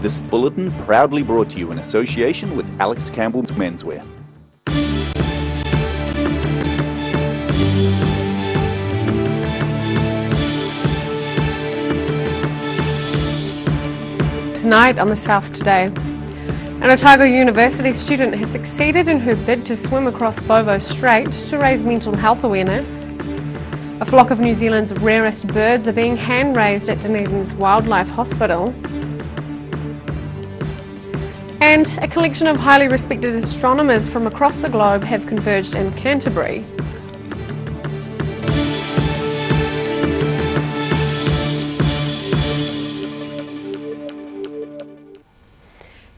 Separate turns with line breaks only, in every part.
This bulletin proudly brought to you in association with Alex Campbell's Menswear.
Tonight on the South Today, an Otago University student has succeeded in her bid to swim across Foveaux Strait to raise mental health awareness. A flock of New Zealand's rarest birds are being hand-raised at Dunedin's Wildlife Hospital. And a collection of highly respected astronomers from across the globe have converged in Canterbury.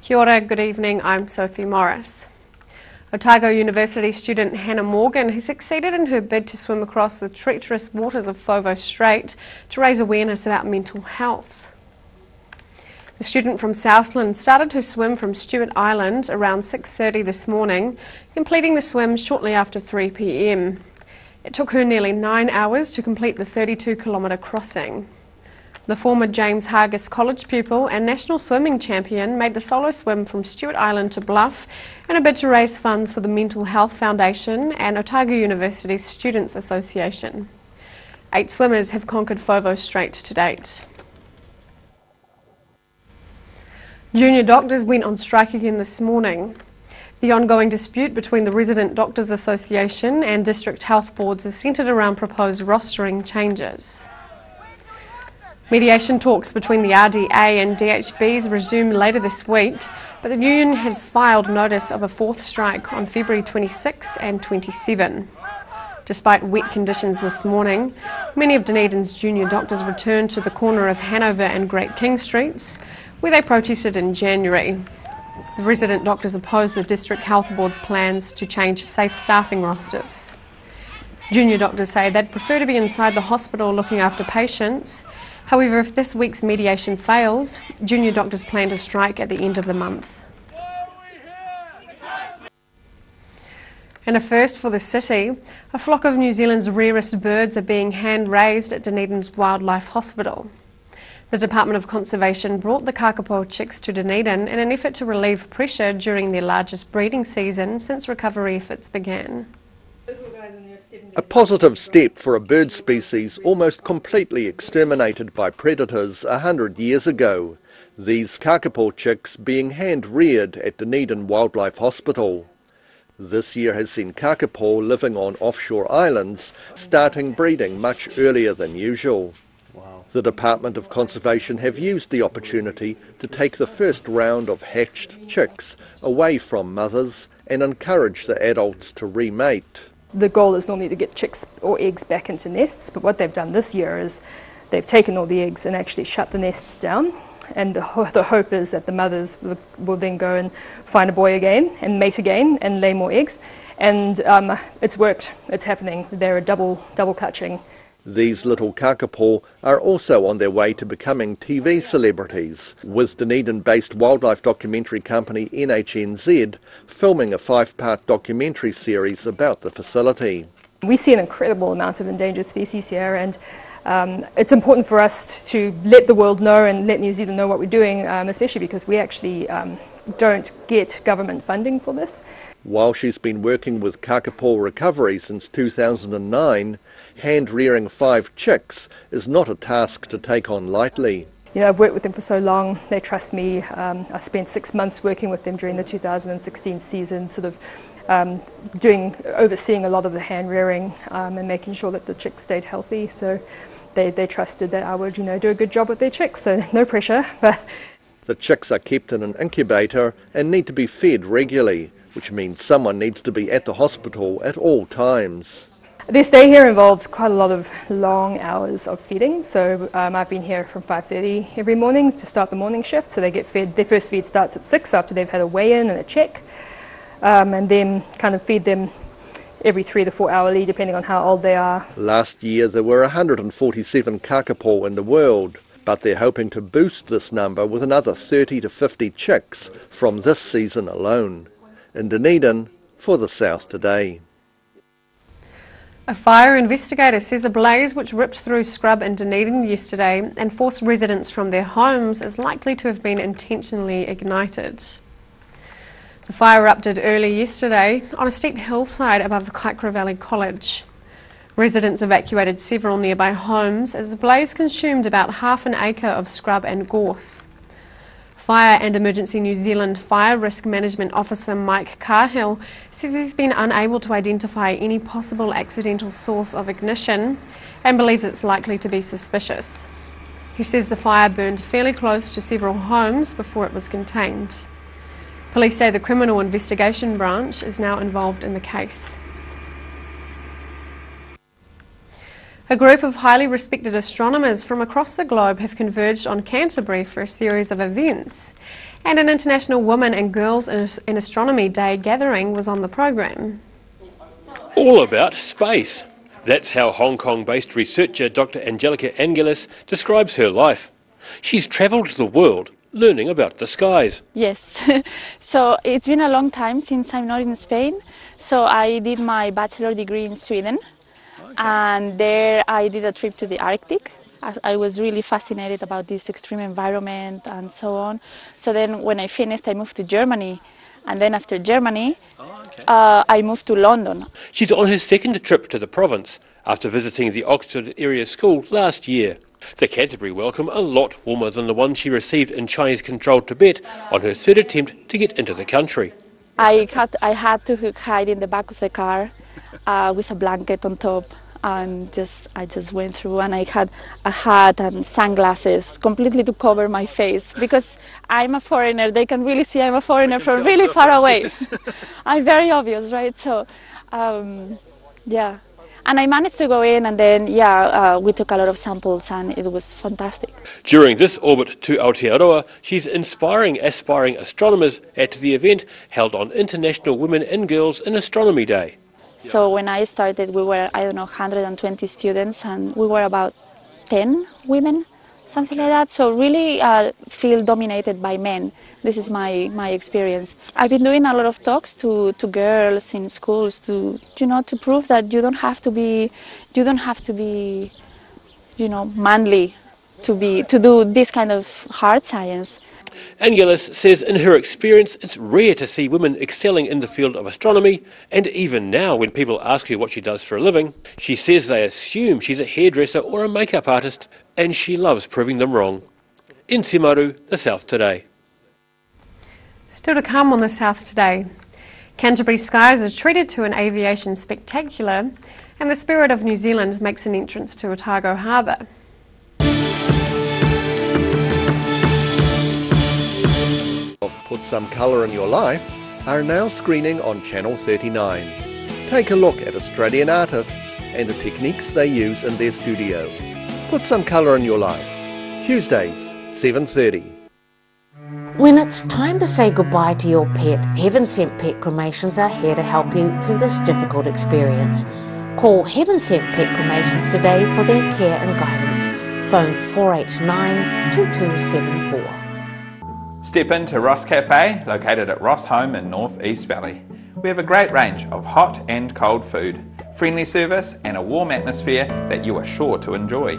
Kia ora, good evening, I'm Sophie Morris. Otago University student Hannah Morgan, who succeeded in her bid to swim across the treacherous waters of Foveaux Strait to raise awareness about mental health. The student from Southland started her swim from Stewart Island around 6:30 this morning, completing the swim shortly after 3 p.m. It took her nearly 9 hours to complete the 32-kilometre crossing. The former James Hargis College pupil and national swimming champion made the solo swim from Stewart Island to Bluff in a bid to raise funds for the Mental Health Foundation and Otago University Students Association. 8 swimmers have conquered Foveaux Strait to date. Junior doctors went on strike again this morning. The ongoing dispute between the Resident Doctors Association and District Health Boards is centred around proposed rostering changes. Mediation talks between the RDA and DHBs resume later this week, but the union has filed notice of a 4th strike on February 26 and 27. Despite wet conditions this morning, many of Dunedin's junior doctors returned to the corner of Hanover and Great King Streets, where they protested in January. The resident doctors opposed the District Health Board's plans to change safe staffing rosters. Junior doctors say they'd prefer to be inside the hospital looking after patients. However, if this week's mediation fails, junior doctors plan to strike at the end of the month. And a first for the city, a flock of New Zealand's rarest birds are being hand-raised at Dunedin's Wildlife Hospital. The Department of Conservation brought the kakapo chicks to Dunedin in an effort to relieve pressure during their largest breeding season since recovery efforts began.
A positive step for a bird species almost completely exterminated by predators 100 years ago. These kakapo chicks being hand-reared at Dunedin Wildlife Hospital. This year has seen kakapo living on offshore islands starting breeding much earlier than usual. The Department of Conservation have used the opportunity to take the first round of hatched chicks away from mothers and encourage the adults to remate.
The goal is normally to get chicks or eggs back into nests, but what they've done this year is they've taken all the eggs and actually shut the nests down, and the hope is that the mothers will then go and find a boy again and mate again and lay more eggs, and it's worked, it's happening. They're a double clutching.
These little kakapo are also on their way to becoming TV celebrities, with Dunedin-based wildlife documentary company NHNZ filming a 5-part documentary series about the facility.
We see an incredible amount of endangered species here, and it's important for us to let the world know and let New Zealand know what we're doing, especially because we actually don't get government funding for this.
While she's been working with kakapo recovery since 2009, hand-rearing 5 chicks is not a task to take on lightly.
You know, I've worked with them for so long, they trust me. I spent 6 months working with them during the 2016 season, sort of overseeing a lot of the hand-rearing and making sure that the chicks stayed healthy. So they trusted that I would, do a good job with their chicks, so no pressure. But
the chicks are kept in an incubator and need to be fed regularly, which means someone needs to be at the hospital at all times.
Their stay here involves quite a lot of long hours of feeding, so I've been here from 5:30 every morning to start the morning shift, so they get fed. Their first feed starts at 6 after they've had a weigh-in and a check, and then kind of feed them every 3 to 4 hourly, depending on how old they are.
Last year there were 147 kakapo in the world, but they're hoping to boost this number with another 30 to 50 chicks from this season alone. In Dunedin, for the South Today.
A fire investigator says a blaze which ripped through Scrub in Dunedin yesterday and forced residents from their homes is likely to have been intentionally ignited. The fire erupted early yesterday on a steep hillside above Kaikoura Valley College. Residents evacuated several nearby homes as the blaze consumed about half an acre of scrub and gorse. Fire and Emergency New Zealand Fire Risk Management Officer Mike Cahill says he's been unable to identify any possible accidental source of ignition and believes it's likely to be suspicious. He says the fire burned fairly close to several homes before it was contained. Police say the Criminal Investigation Branch is now involved in the case. A group of highly respected astronomers from across the globe have converged on Canterbury for a series of events, and an International Women and Girls in Astronomy Day gathering was on the program.
All about space. That's how Hong Kong-based researcher Dr. Angelica Angelis describes her life. She's travelled the world learning about the skies.
Yes, so it's been a long time since I'm not in Spain. So I did my bachelor degree in Sweden. And there I did a trip to the Arctic. I was really fascinated about this extreme environment and so on. So then when I finished, I moved to Germany. And then after Germany, I moved to London.
She's on her second trip to the province after visiting the Oxford area school last year. The Canterbury welcome a lot warmer than the one she received in Chinese-controlled Tibet on her third attempt to get into the country.
I had to hide in the back of the car with a blanket on top. And I just went through, and I had a hat and sunglasses completely to cover my face because I'm a foreigner. They can really see I'm a foreigner from really far away. I'm very obvious, right? So, yeah. And I managed to go in, and then, we took a lot of samples, and it was fantastic.
During this orbit to Aotearoa, she's inspiring aspiring astronomers at the event held on International Women and Girls in Astronomy Day.
So when I started, we were, 120 students, and we were about 10 women, something like that. So really feel dominated by men. This is my experience. I've been doing a lot of talks to girls in schools to prove that you don't have to be manly to do this kind of hard science.
Angelis says in her experience it's rare to see women excelling in the field of astronomy, and even now when people ask her what she does for a living, she says they assume she's a hairdresser or a makeup artist, and she loves proving them wrong. In Timaru, The South Today.
Still to come on The South Today. Canterbury skies are treated to an aviation spectacular, and the Spirit of New Zealand makes an entrance to Otago Harbour.
Put Some Colour in Your Life are now screening on Channel 39. Take a look at Australian artists and the techniques they use in their studio. Put Some Colour in Your Life, Tuesdays, 7:30.
When it's time to say goodbye to your pet, Heaven Sent Pet Cremations are here to help you through this difficult experience. Call Heaven Sent Pet Cremations today for their care and guidance. Phone 489 2274.
Step into Ross Cafe, located at Ross Home in North East Valley. We have a great range of hot and cold food, friendly service and a warm atmosphere that you are sure to enjoy.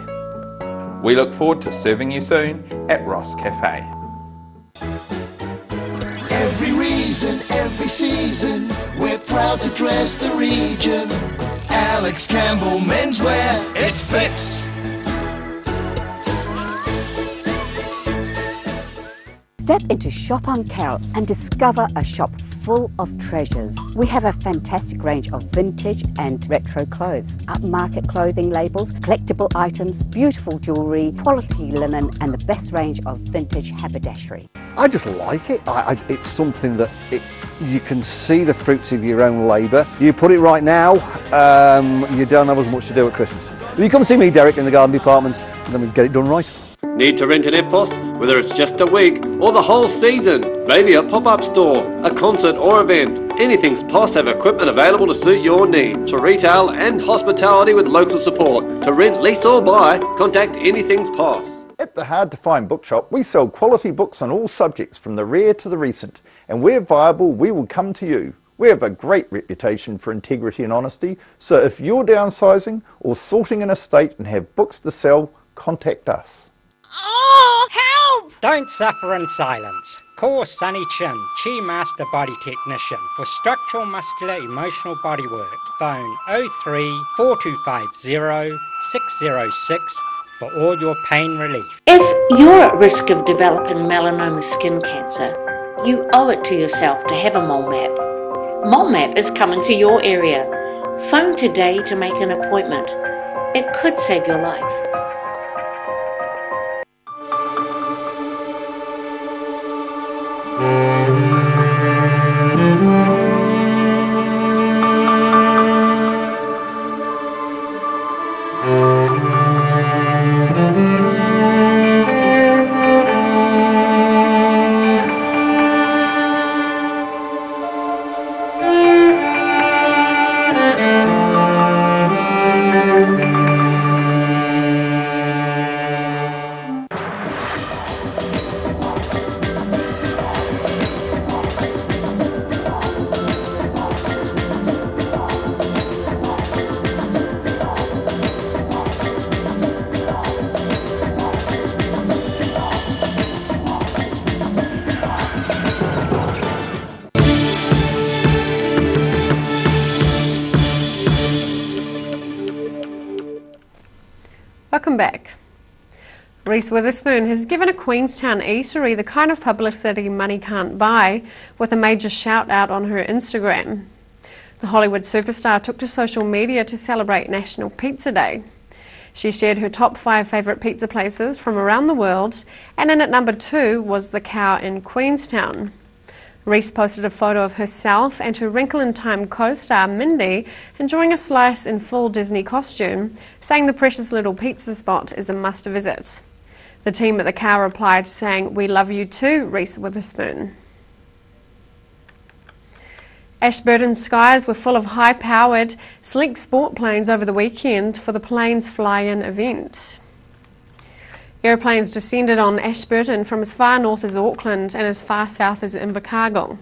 We look forward to serving you soon at Ross Cafe.
Every reason, every season, we're proud to dress the region. Alex Campbell Menswear, it fits.
Step into Shop on Carol and discover a shop full of treasures. We have a fantastic range of vintage and retro clothes, upmarket clothing labels, collectible items, beautiful jewellery, quality linen and the best range of vintage haberdashery.
I just like it. It's something that you can see the fruits of your own labour. You put it right now, you don't have as much to do at Christmas. You come see me, Derek, in the garden department, and then we get it done right.
Need to rent an EFTPOS? Whether it's just a week or the whole season, maybe a pop-up store, a concert or event, Anything's POS have equipment available to suit your needs for retail and hospitality with local support. To rent, lease or buy, contact Anything's POS.
At the Hard to Find Bookshop, we sell quality books on all subjects from the rare to the recent, and where viable we will come to you. We have a great reputation for integrity and honesty, so if you're downsizing or sorting an estate and have books to sell, contact us.
Oh, help! Don't suffer in silence. Call Sunny Chin, Chi Master Body Technician, for structural, muscular, emotional bodywork. Phone 03 4250 606 for all your pain relief.
If you're at risk of developing melanoma skin cancer, you owe it to yourself to have a mole map. Mole Map is coming to your area. Phone today to make an appointment. It could save your life.
Welcome back. Reese Witherspoon has given a Queenstown eatery the kind of publicity money can't buy, with a major shout out on her Instagram. The Hollywood superstar took to social media to celebrate National Pizza Day. She shared her top 5 favourite pizza places from around the world, and in at number 2 was the Cow in Queenstown. Reese posted a photo of herself and her Wrinkle in Time co-star Mindy enjoying a slice in full Disney costume, saying the precious little pizza spot is a must visit. The team at the Cow replied saying, "We love you too, Reese Witherspoon." Ashburton skies were full of high-powered, sleek sport planes over the weekend for the Planes Fly-In event. Airplanes descended on Ashburton from as far north as Auckland and as far south as Invercargill.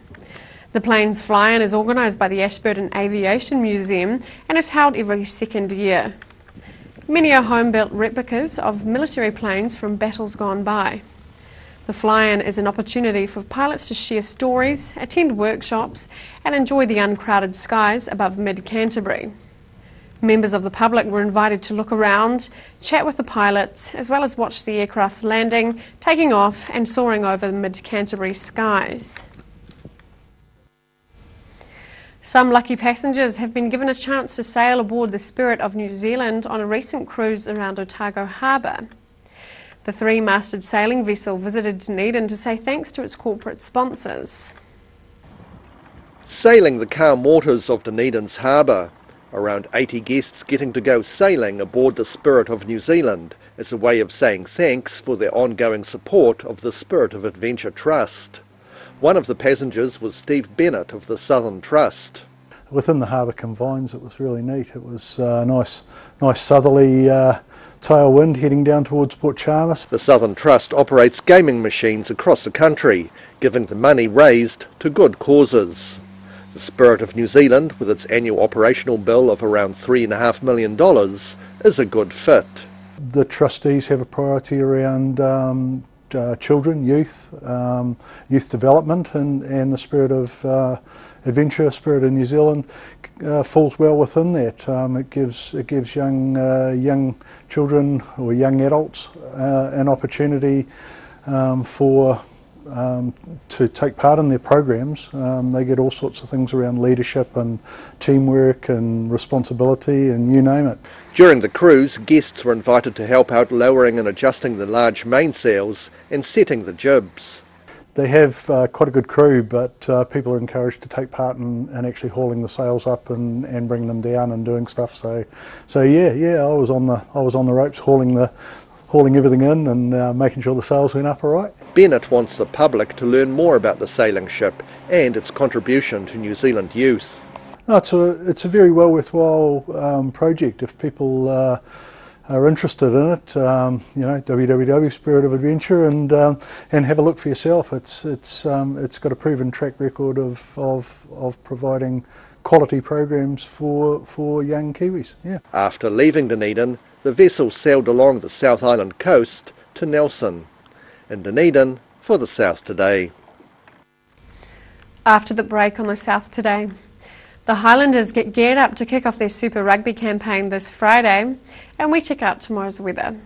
The Planes Fly-In is organised by the Ashburton Aviation Museum and is held every second year. Many are home-built replicas of military planes from battles gone by. The Fly-In is an opportunity for pilots to share stories, attend workshops and enjoy the uncrowded skies above mid-Canterbury. Members of the public were invited to look around, chat with the pilots, as well as watch the aircraft's landing, taking off and soaring over the mid-Canterbury skies. Some lucky passengers have been given a chance to sail aboard the Spirit of New Zealand on a recent cruise around Otago Harbour. The 3-masted sailing vessel visited Dunedin to say thanks to its corporate sponsors.
Sailing the calm waters of Dunedin's harbour, around 80 guests getting to go sailing aboard the Spirit of New Zealand as a way of saying thanks for their ongoing support of the Spirit of Adventure Trust. One of the passengers was Steve Bennett of the Southern Trust.
Within the harbour confines, it was really neat. It was nice southerly tailwind heading down towards Port Chalmers.
The Southern Trust operates gaming machines across the country, giving the money raised to good causes. The Spirit of New Zealand, with its annual operational bill of around $3.5 million, is a good fit.
The trustees have a priority around children, youth development, and the Spirit of Adventure, Spirit of New Zealand falls well within that. It gives young children or young adults an opportunity to take part in their programs. They get all sorts of things around leadership and teamwork and responsibility and you name it.
During the cruise, guests were invited to help out lowering and adjusting the large mainsails and setting the jibs.
They have quite a good crew, but people are encouraged to take part in actually hauling the sails up and bring them down and doing stuff. So yeah, I was on the ropes hauling everything in and making sure the sails went up all right.
Bennett wants the public to learn more about the sailing ship and its contribution to New Zealand youth.
No, it's a very well worthwhile project if people are interested in it, www Spirit of Adventure, and have a look for yourself. It's got a proven track record of providing quality programs for young Kiwis. Yeah.
After leaving Dunedin, the vessel sailed along the South Island coast to Nelson. In Dunedin for the South Today.
After the break on the South Today, the Highlanders get geared up to kick off their Super Rugby campaign this Friday, and we check out tomorrow's weather.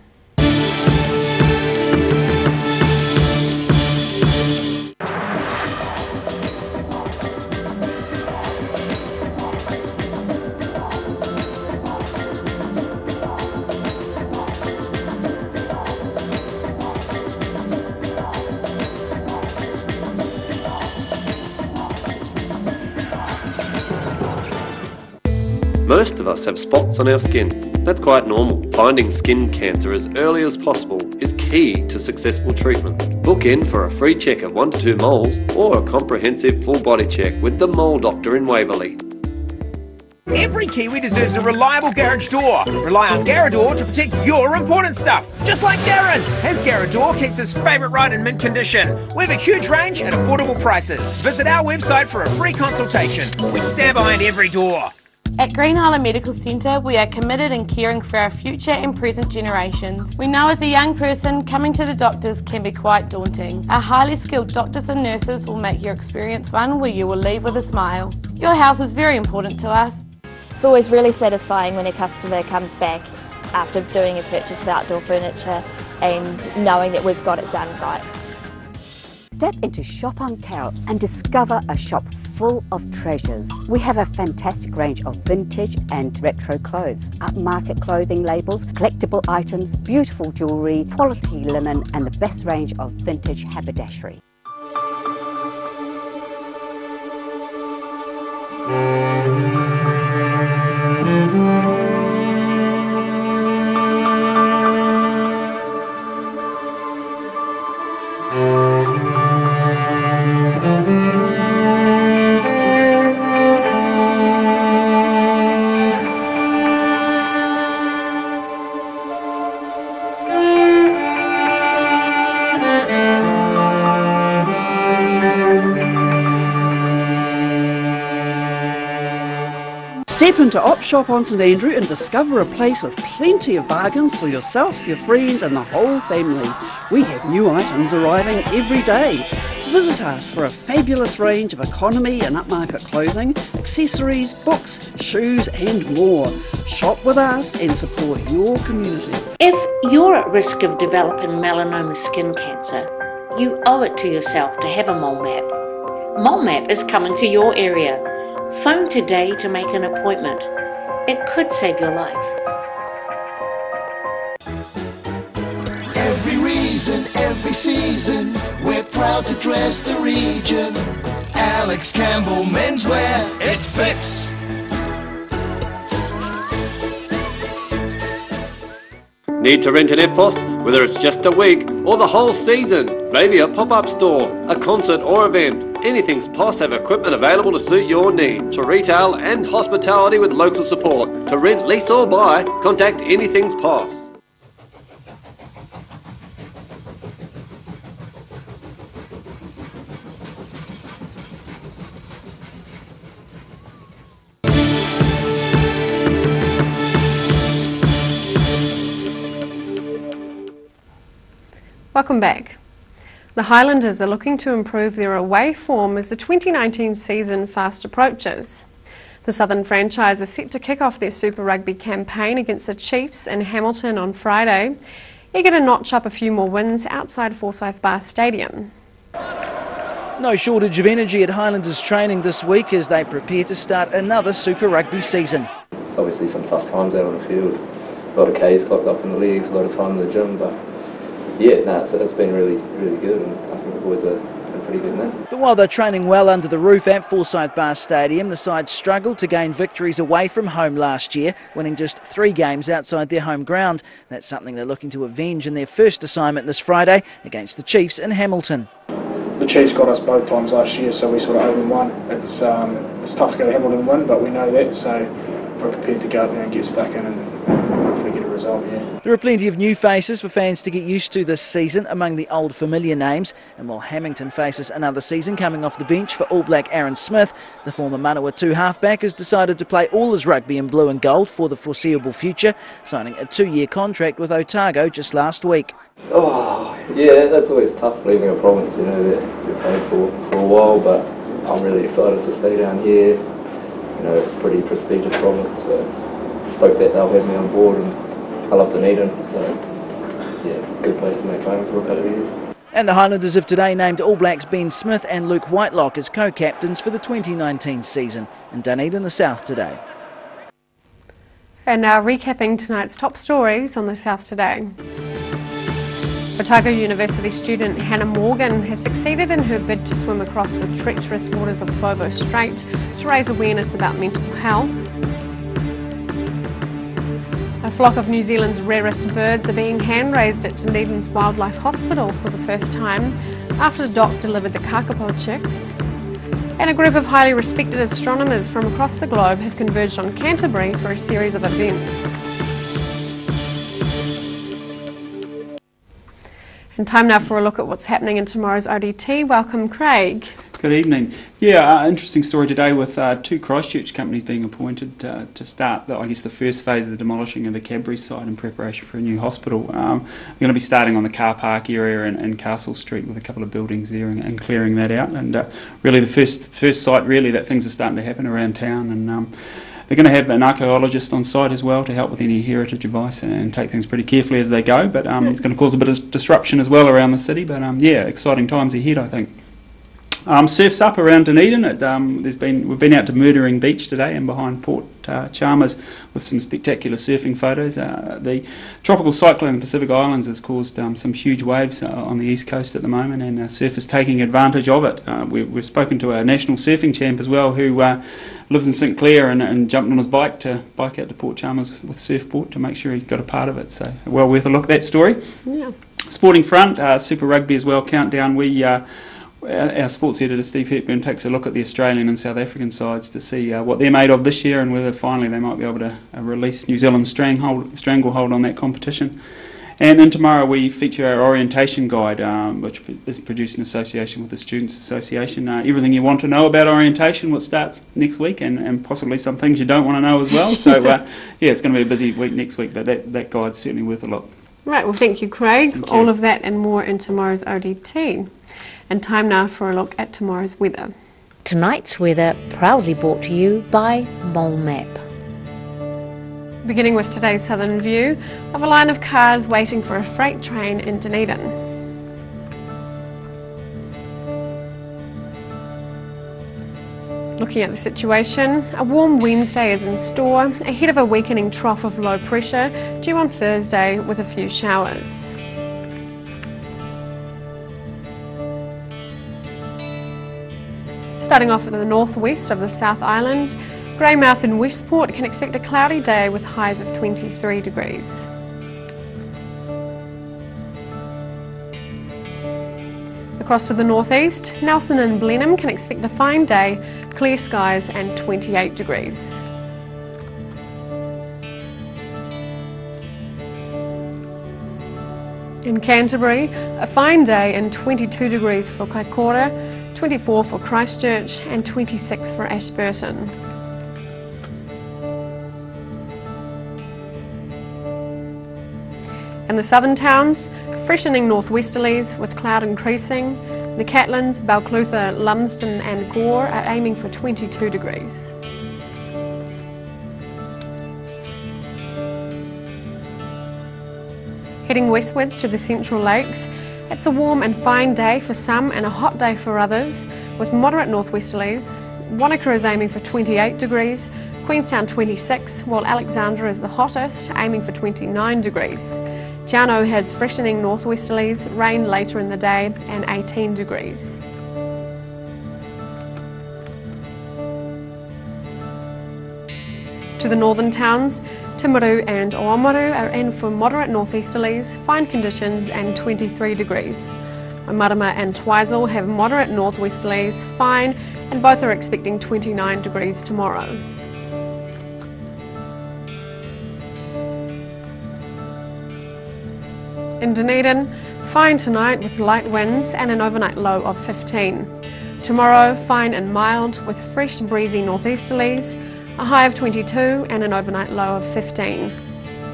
Most of us have spots on our skin. That's quite normal. Finding skin cancer as early as possible is key to successful treatment. Book in for a free check of 1 to 2 moles or a comprehensive full body check with the Mole Doctor in Waverley.
Every Kiwi deserves a reliable garage door. Rely on Garador to protect your important stuff. Just like Darren, his Garador keeps his favourite ride in mint condition. We have a huge range at affordable prices. Visit our website for a free consultation. We stand behind every door.
At Green Island Medical Centre, we are committed in caring for our future and present generations. We know as a young person, coming to the doctors can be quite daunting. Our highly skilled doctors and nurses will make your experience one where you will leave with a smile. Your health is very important to us.
It's always really satisfying when a customer comes back after doing a purchase of outdoor furniture and knowing that we've got it done right.
Step into Shop on Carroll and discover a shop full of treasures. We have a fantastic range of vintage and retro clothes, upmarket clothing labels, collectible items, beautiful jewellery, quality linen, and the best range of vintage haberdashery.
Step into Op Shop on St Andrew and discover a place with plenty of bargains for yourself, your friends and the whole family. We have new items arriving every day. Visit us for a fabulous range of economy and upmarket clothing, accessories, books, shoes and more. Shop with us and support your community.
If you're at risk of developing melanoma skin cancer, you owe it to yourself to have a mole map. Mole Map is coming to your area. Phone today to make an appointment. It could save your life.
Every reason, every season, we're proud to dress the region. Alex Campbell Menswear, it fits.
Need to rent an EFTPOS? Whether it's just a week or the whole season, maybe a pop-up store, a concert or event, Anything's POS have equipment available to suit your needs for retail and hospitality with local support. To rent, lease or buy, contact Anything's POS.
Welcome back. The Highlanders are looking to improve their away form as the 2019 season fast approaches. The Southern franchise is set to kick off their Super Rugby campaign against the Chiefs in Hamilton on Friday, eager to notch up a few more wins outside Forsyth Bar Stadium.
No shortage of energy at Highlanders training this week as they prepare to start another Super Rugby season.
It's obviously some tough times out on the field. A lot of Ks clocked up in the leagues, a lot of time in the gym, but yeah, no, so it's been really good, and I think the boys are pretty good now.
But while they're training well under the roof at Forsyth Bar Stadium, the side struggled to gain victories away from home last year, winning just 3 games outside their home ground. That's something they're looking to avenge in their first assignment this Friday against the Chiefs in Hamilton.
The Chiefs got us both times last year, so we sort of owe them one. It's tough to go to Hamilton and win, but we know that, so we're prepared to go up there and get stuck in and hopefully get a result. result, yeah.
There are plenty of new faces for fans to get used to this season among the old familiar names, and while Hamilton faces another season coming off the bench for All Black Aaron Smith, the former Manawa 2 halfback has decided to play all his rugby in blue and gold for the foreseeable future, signing a 2-year contract with Otago just last week.
Oh, yeah, that's always tough leaving a province, you know, that you've played for a while, but I'm really excited to stay down here. You know, it's a pretty prestigious province, so stoked that they'll have me on board, and I love Dunedin, so yeah, good place to make home for a couple of years.
And the Highlanders of today named All Blacks Ben Smith and Luke Whitelock as co-captains for the 2019 season in Dunedin, the South today.
And now recapping tonight's top stories on the South Today. Otago University student Hannah Morgan has succeeded in her bid to swim across the treacherous waters of Fovo Strait to raise awareness about mental health. A flock of New Zealand's rarest birds are being hand-raised at Dunedin's Wildlife Hospital for the first time after the doc delivered the kakapo chicks. And a group of highly respected astronomers from across the globe have converged on Canterbury for a series of events. And time now for a look at what's happening in tomorrow's ODT. Welcome, Craig.
Good evening. Yeah, interesting story today with 2 Christchurch companies being appointed to start, the first phase of the demolishing of the Cadbury site in preparation for a new hospital. They're going to be starting on the car park area in Castle Street with a couple of buildings there and clearing that out. And really the first site really that things are starting to happen around town. And they're going to have an archaeologist on site as well to help with any heritage advice and take things pretty carefully as they go. But it's going to cause a bit of disruption as well around the city. But yeah, exciting times ahead, I think. Surf's up around Dunedin. We've been out to Murdering Beach today and behind Port Chalmers with some spectacular surfing photos. The tropical cyclone in the Pacific Islands has caused some huge waves on the east coast at the moment, and surfers taking advantage of it. We've spoken to a national surfing champ as well who lives in St Clair and jumped on his bike out to Port Chalmers with Surfport to make sure he got a part of it. So well worth a look at that story.
Yeah.
Sporting front, Super Rugby as well, countdown. Our sports editor Steve Hepburn takes a look at the Australian and South African sides to see what they're made of this year and whether finally they might be able to release New Zealand's stranglehold on that competition. And then tomorrow we feature our orientation guide, which is produced in association with the Students' Association. Everything you want to know about orientation, what starts next week, and possibly some things you don't want to know as well. So yeah, it's going to be a busy week next week, but that guide's certainly worth a look.
Right, well thank you, Craig.
Thank you.
All of that and more in tomorrow's ODT. And time now for a look at tomorrow's weather.
Tonight's weather proudly brought to you by Mole Map.
Beginning with today's southern view of a line of cars waiting for a freight train in Dunedin. Looking at the situation, a warm Wednesday is in store ahead of a weakening trough of low pressure due on Thursday with a few showers. Starting off at the northwest of the South Island, Greymouth and Westport can expect a cloudy day with highs of 23 degrees. Across to the northeast, Nelson and Blenheim can expect a fine day, clear skies and 28 degrees. In Canterbury, a fine day and 22 degrees for Kaikoura, 24 for Christchurch and 26 for Ashburton. In the southern towns, freshening northwesterlies with cloud increasing. The Catlins, Balclutha, Lumsden and Gore are aiming for 22 degrees. Heading westwards to the Central Lakes, it's a warm and fine day for some and a hot day for others, with moderate northwesterlies. Wanaka is aiming for 28 degrees, Queenstown 26, while Alexandra is the hottest, aiming for 29 degrees. Te Anau has freshening northwesterlies, rain later in the day, and 18 degrees. To the northern towns, Timaru and Oamaru are in for moderate northeasterlies, fine conditions and 23 degrees. Marama and Twizel have moderate northwesterlies, fine, and both are expecting 29 degrees tomorrow. In Dunedin, fine tonight with light winds and an overnight low of 15. Tomorrow, fine and mild with fresh breezy northeasterlies, a high of 22 and an overnight low of 15.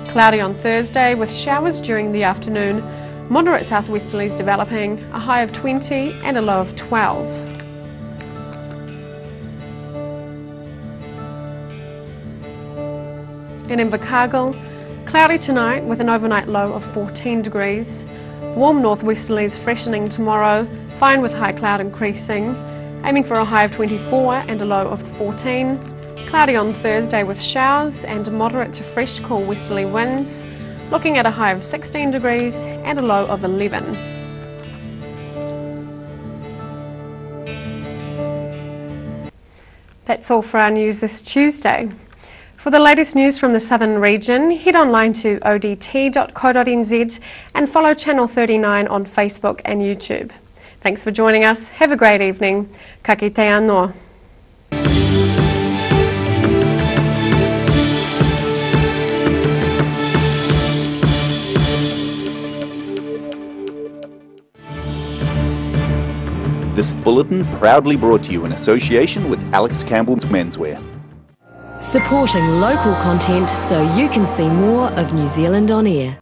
Cloudy on Thursday with showers during the afternoon, moderate southwesterlies developing, a high of 20 and a low of 12. In Invercargill, cloudy tonight with an overnight low of 14 degrees. Warm northwesterlies freshening tomorrow, fine with high cloud increasing, aiming for a high of 24 and a low of 14. Cloudy on Thursday with showers and moderate to fresh cool westerly winds, looking at a high of 16 degrees and a low of 11. That's all for our news this Tuesday. For the latest news from the Southern region, head online to odt.co.nz and follow Channel 39 on Facebook and YouTube. Thanks for joining us. Have a great evening. Ka kite anō.
This bulletin proudly brought to you in association with Alex Campbell's Menswear.
Supporting local content so you can see more of New Zealand on air.